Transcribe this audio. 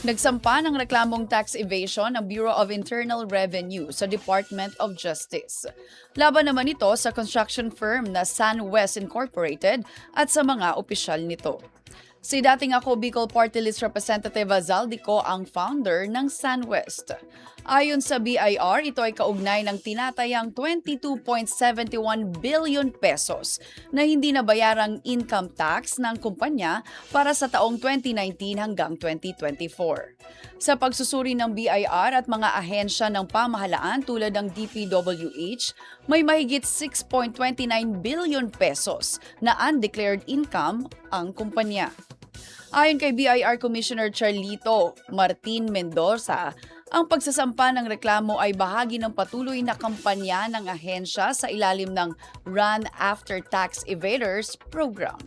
Nagsampa ng reklamong tax evasion ang Bureau of Internal Revenue sa Department of Justice. Laban naman ito sa construction firm na SunWest Incorporated at sa mga opisyal nito. Si dating ako Bicol Party List Representative Azaldico ang founder ng SunWest. Ayon sa BIR, ito ay kaugnay ng tinatayang 22.71 billion pesos na hindi nabayarang income tax ng kumpanya para sa taong 2019 hanggang 2024. Sa pagsusuri ng BIR at mga ahensya ng pamahalaan tulad ng DPWH, may mahigit 6.29 billion pesos na undeclared income ang kumpanya. Ayon kay BIR Commissioner Charlito Martin Mendoza, ang pagsasampa ng reklamo ay bahagi ng patuloy na kampanya ng ahensya sa ilalim ng Run After Tax Evaders program.